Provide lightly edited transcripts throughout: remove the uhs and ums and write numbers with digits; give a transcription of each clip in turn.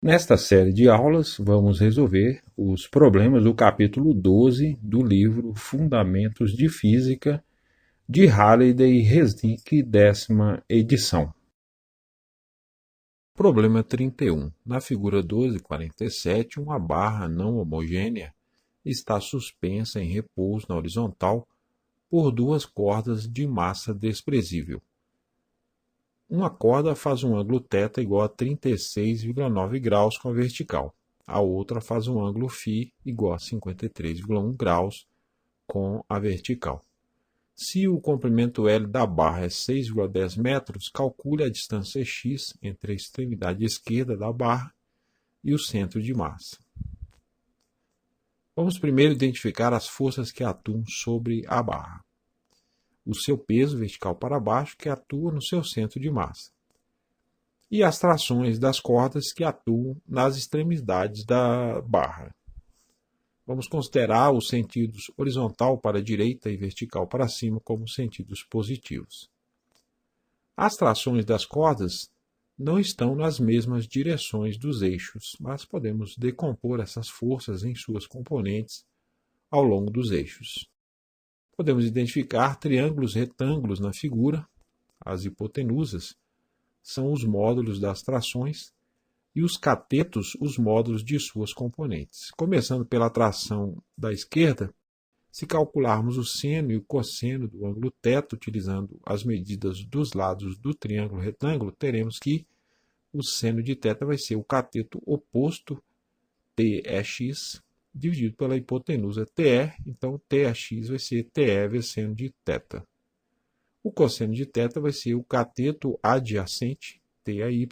Nesta série de aulas, vamos resolver os problemas do capítulo 12 do livro Fundamentos de Física, de Halliday e Resnick, 10ª edição. Problema 31. Na figura 12,47, uma barra não homogênea está suspensa em repouso na horizontal por duas cordas de massa desprezível. Uma corda faz um ângulo θ igual a 36,9 graus com a vertical. A outra faz um ângulo φ igual a 53,1 graus com a vertical. Se o comprimento L da barra é 6,10 metros, calcule a distância x entre a extremidade esquerda da barra e o centro de massa. Vamos primeiro identificar as forças que atuam sobre a barra. O seu peso vertical para baixo, que atua no seu centro de massa, e as trações das cordas que atuam nas extremidades da barra. Vamos considerar os sentidos horizontal para a direita e vertical para cima como sentidos positivos. As trações das cordas não estão nas mesmas direções dos eixos, mas podemos decompor essas forças em suas componentes ao longo dos eixos. Podemos identificar triângulos retângulos na figura. As hipotenusas são os módulos das trações e os catetos os módulos de suas componentes. Começando pela tração da esquerda, se calcularmos o seno e o cosseno do ângulo θ utilizando as medidas dos lados do triângulo retângulo, teremos que o seno de θ vai ser o cateto oposto TEx dividido pela hipotenusa TE, então TAx vai ser TE vezes seno de θ. O cosseno de θ vai ser o cateto adjacente, TAy,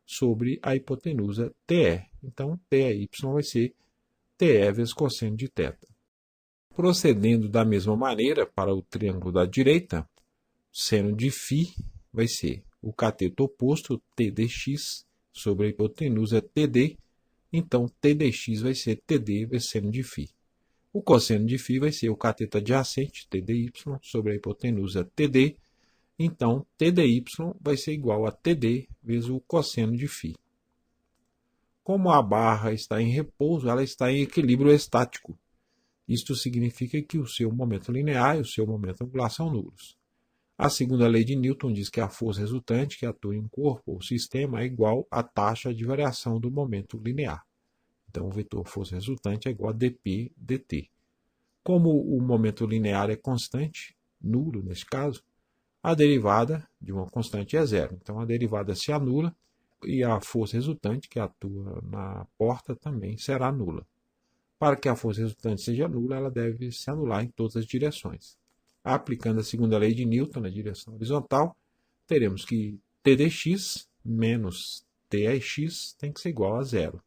sobre a hipotenusa TE. Então, TAy vai ser TE vezes cosseno de θ. Procedendo da mesma maneira para o triângulo da direita, seno de φ vai ser o cateto oposto, TDx, sobre a hipotenusa TD. Então, TDx vai ser TD vezes seno de φ. O cosseno de φ vai ser o cateto adjacente, TDy, sobre a hipotenusa TD. Então, TDy vai ser igual a TD vezes o cosseno de φ. Como a barra está em repouso, ela está em equilíbrio estático. Isto significa que o seu momento linear e o seu momento angular são nulos. A segunda lei de Newton diz que a força resultante que atua em um corpo ou sistema é igual à taxa de variação do momento linear. Então, o vetor força resultante é igual a dp dt. Como o momento linear é constante, nulo nesse caso, a derivada de uma constante é zero. Então, a derivada se anula e a força resultante que atua na porta também será nula. Para que a força resultante seja nula, ela deve se anular em todas as direções. Aplicando a segunda lei de Newton na direção horizontal, teremos que TDx menos TAx tem que ser igual a zero.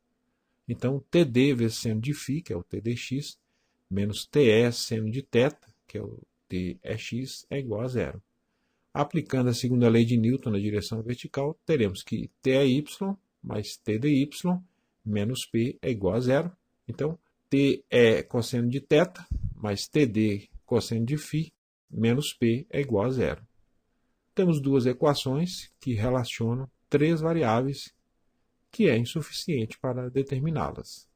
Então, TD vezes seno de φ, que é o TDx, menos TE seno de θ, que é o TEx, é igual a zero. Aplicando a segunda lei de Newton na direção vertical, teremos que TAy mais TDy menos P é igual a zero. Então, TE cosseno de θ mais TD cosseno de φ menos P é igual a zero. Temos duas equações que relacionam três variáveis, que é insuficiente para determiná-las.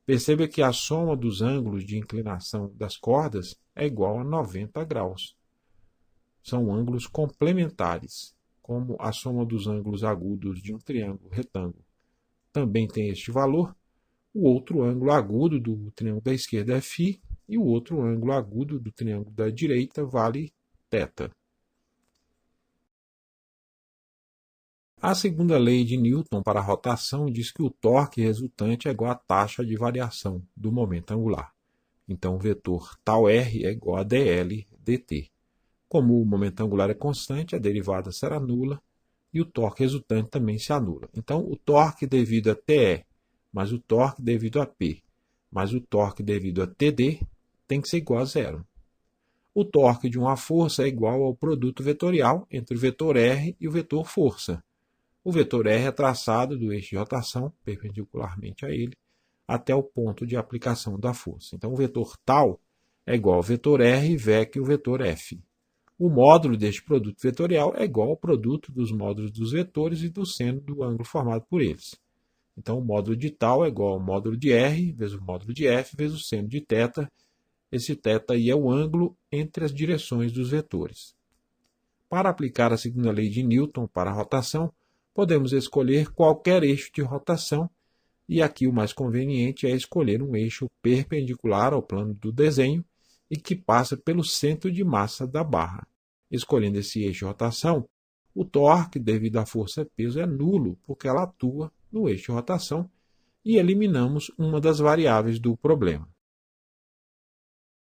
Perceba que a soma dos ângulos de inclinação das cordas é igual a 90 graus. São ângulos complementares, como a soma dos ângulos agudos de um triângulo retângulo também tem este valor. O outro ângulo agudo do triângulo da esquerda é φ e o outro ângulo agudo do triângulo da direita vale θ. A segunda lei de Newton para a rotação diz que o torque resultante é igual à taxa de variação do momento angular. Então, o vetor τr é igual a dl dt. Como o momento angular é constante, a derivada será nula e o torque resultante também se anula. Então, o torque devido a TE mais o torque devido a P mais o torque devido a TD tem que ser igual a zero. O torque de uma força é igual ao produto vetorial entre o vetor R e o vetor força. O vetor R é traçado do eixo de rotação, perpendicularmente a ele, até o ponto de aplicação da força. Então, o vetor τ é igual ao vetor R VEC o vetor F. O módulo deste produto vetorial é igual ao produto dos módulos dos vetores e do seno do ângulo formado por eles. Então, o módulo de tal é igual ao módulo de R vezes o módulo de F vezes o seno de θ. Esse θ aí é o ângulo entre as direções dos vetores. Para aplicar a segunda lei de Newton para a rotação, podemos escolher qualquer eixo de rotação, e aqui o mais conveniente é escolher um eixo perpendicular ao plano do desenho e que passa pelo centro de massa da barra. Escolhendo esse eixo de rotação, o torque devido à força-peso é nulo, porque ela atua no eixo de rotação, e eliminamos uma das variáveis do problema.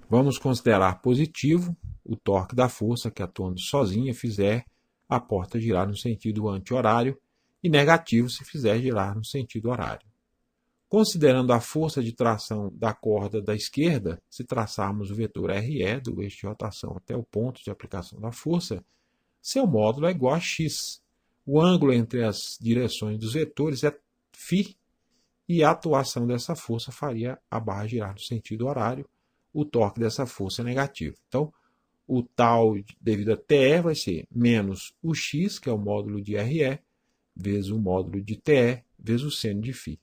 Vamos considerar positivo o torque da força que, atuando sozinha, fizer a porta girar no sentido anti-horário, e negativo se fizer girar no sentido horário. Considerando a força de tração da corda da esquerda, se traçarmos o vetor RE do eixo de rotação até o ponto de aplicação da força, seu módulo é igual a x. O ângulo entre as direções dos vetores é φ, e a atuação dessa força faria a barra girar no sentido horário. O torque dessa força é negativo. Então, o tal devido a TE vai ser menos o x, que é o módulo de RE, vezes o módulo de TE, vezes o seno de φ.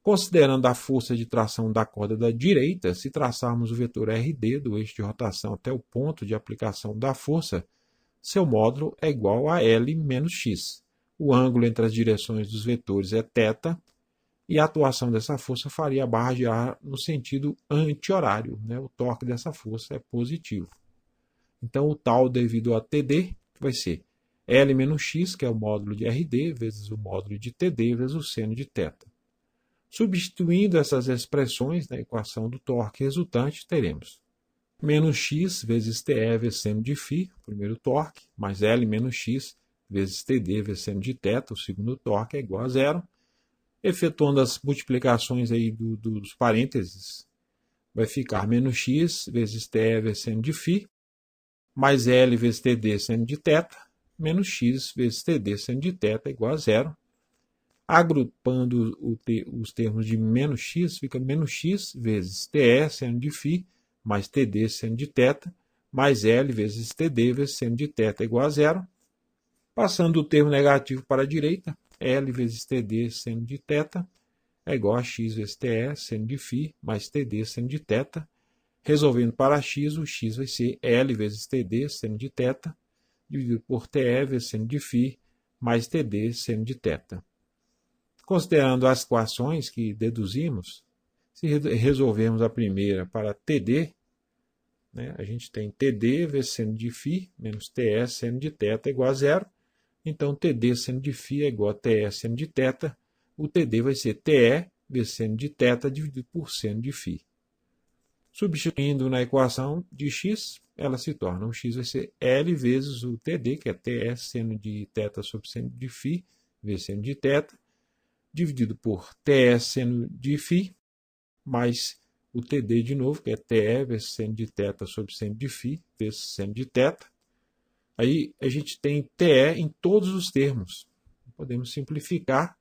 Considerando a força de tração da corda da direita, se traçarmos o vetor RD do eixo de rotação até o ponto de aplicação da força, seu módulo é igual a L menos x. O ângulo entre as direções dos vetores é θ, e a atuação dessa força faria a barra girar no sentido anti-horário. O torque dessa força é positivo. Então, o tal devido a TD vai ser L menos x, que é o módulo de RD, vezes o módulo de TD, vezes o seno de θ. Substituindo essas expressões na equação do torque resultante, teremos menos x vezes TE vezes seno de φ, o primeiro torque, mais L menos x vezes TD vezes seno de θ, o segundo torque, é igual a zero. Efetuando as multiplicações aí dos parênteses, vai ficar menos x vezes TE vezes seno de φ, mais L vezes TD seno de θ, menos x vezes TD seno de θ, é igual a zero. Agrupando os termos de menos x, fica menos x vezes TE seno de φ, mais TD seno de θ, mais L vezes TD vezes seno de θ, é igual a zero. Passando o termo negativo para a direita, L vezes TD seno de θ é igual a x vezes TE seno de φ, mais TD seno de θ. Resolvendo para x, o x vai ser L vezes TD seno de θ, dividido por TE vezes seno de φ, mais TD seno de θ. Considerando as equações que deduzimos, se resolvermos a primeira para TD, a gente tem TD vezes seno de φ menos TE seno de θ é igual a zero. Então, TD seno de φ é igual a TE seno de θ. O TD vai ser TE vezes seno de θ dividido por seno de φ. Substituindo na equação de x, ela se torna, o x vai ser L vezes o TD, que é TE seno de θ sobre seno de φ, vezes seno de θ, dividido por TE seno de φ, mais o TD de novo, que é TE vezes seno de θ sobre seno de φ, vezes seno de θ. Aí a gente tem TE em todos os termos. Podemos simplificar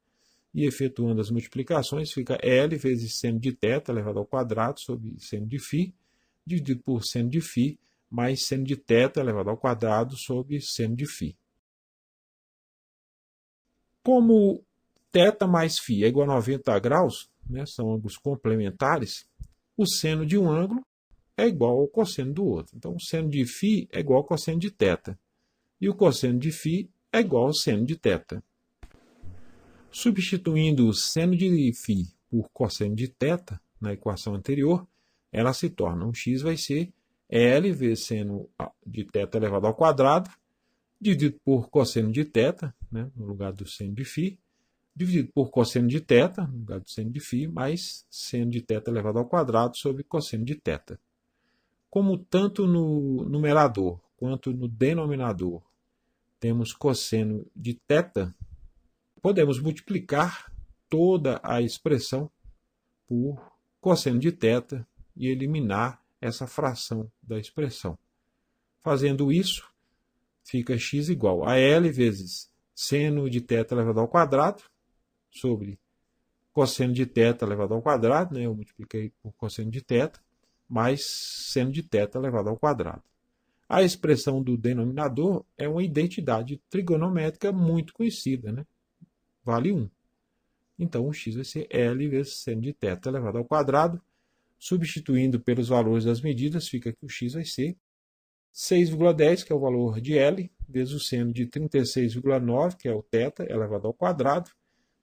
e, efetuando as multiplicações, fica L vezes seno de θ elevado ao quadrado sobre seno de φ, dividido por seno de φ, mais seno de θ elevado ao quadrado sobre seno de φ. Como θ mais φ é igual a 90 graus, são ângulos complementares, o seno de um ângulo é igual ao cosseno do outro. Então, o seno de φ é igual ao cosseno de θ. E o cosseno de φ é igual ao seno de θ. Substituindo o seno de φ por cosseno de θ na equação anterior, ela se torna, o x vai ser L vezes seno de θ elevado ao quadrado, dividido por cosseno de θ, no lugar do seno de φ, dividido por cosseno de θ, no lugar do seno de φ, mais seno de θ elevado ao quadrado sobre cosseno de θ. Como tanto no numerador quanto no denominador temos cosseno de θ, podemos multiplicar toda a expressão por cosseno de θ e eliminar essa fração da expressão. Fazendo isso, fica x igual a L vezes seno de θ elevado ao quadrado sobre cosseno de θ elevado ao quadrado, eu multipliquei por cosseno de θ, mais seno de θ elevado ao quadrado. A expressão do denominador é uma identidade trigonométrica muito conhecida, vale 1. Então, o x vai ser L vezes seno de θ elevado ao quadrado. Substituindo pelos valores das medidas, fica que o x vai ser 6,10, que é o valor de L, vezes o seno de 36,9, que é o θ elevado ao quadrado.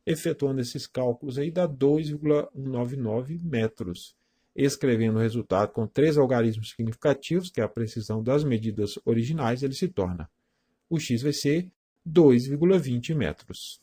Efetuando esses cálculos aí, dá 2,199 metros. Escrevendo o resultado com 3 algarismos significativos, que é a precisão das medidas originais, ele se torna: o x vai ser 2,20 metros.